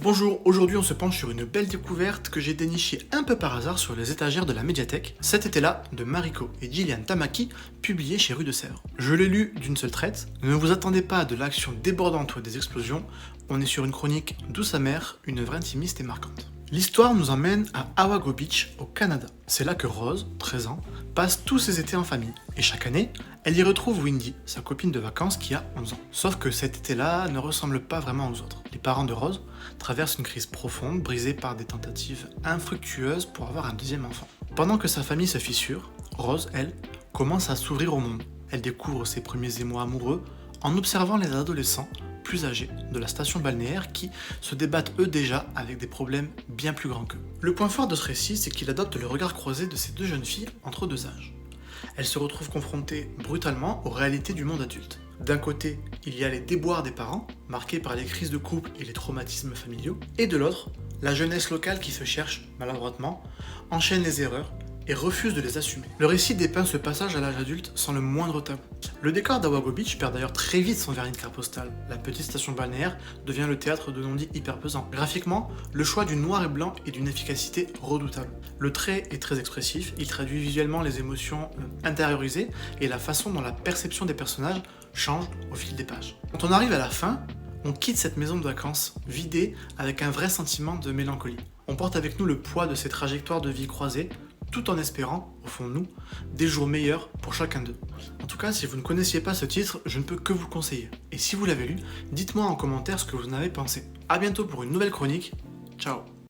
Bonjour, aujourd'hui on se penche sur une belle découverte que j'ai dénichée un peu par hasard sur les étagères de la médiathèque, cet été-là, de Mariko et Gillian Tamaki, publié chez Rue de Sèvres. Je l'ai lu d'une seule traite, ne vous attendez pas à de l'action débordante ou à des explosions, on est sur une chronique douce amère, une vraie intimiste et marquante. L'histoire nous emmène à Awago Beach, au Canada. C'est là que Rose, 13 ans, passe tous ses étés en famille. Et chaque année, elle y retrouve Windy, sa copine de vacances qui a 11 ans. Sauf que cet été-là ne ressemble pas vraiment aux autres. Les parents de Rose traversent une crise profonde, brisée par des tentatives infructueuses pour avoir un deuxième enfant. Pendant que sa famille se fissure, Rose, elle, commence à s'ouvrir au monde. Elle découvre ses premiers émois amoureux en observant les adolescents plus âgés de la station balnéaire qui se débattent eux déjà avec des problèmes bien plus grands qu'eux. Le point fort de ce récit, c'est qu'il adopte le regard croisé de ces deux jeunes filles entre deux âges. Elles se retrouvent confrontées brutalement aux réalités du monde adulte. D'un côté, il y a les déboires des parents, marqués par les crises de couple et les traumatismes familiaux, et de l'autre, la jeunesse locale qui se cherche maladroitement, enchaîne les erreurs et refuse de les assumer. Le récit dépeint ce passage à l'âge adulte sans le moindre tabou. Le décor d'Awago Beach perd d'ailleurs très vite son vernis de carte postale. La petite station balnéaire devient le théâtre de non-dits hyper pesants. Graphiquement, le choix du noir et blanc est d'une efficacité redoutable. Le trait est très expressif, il traduit visuellement les émotions intériorisées et la façon dont la perception des personnages change au fil des pages. Quand on arrive à la fin, on quitte cette maison de vacances vidée avec un vrai sentiment de mélancolie. On porte avec nous le poids de ces trajectoires de vie croisées, tout en espérant, au fond de nous, des jours meilleurs pour chacun d'eux. En tout cas, si vous ne connaissiez pas ce titre, je ne peux que vous le conseiller. Et si vous l'avez lu, dites-moi en commentaire ce que vous en avez pensé. A bientôt pour une nouvelle chronique. Ciao.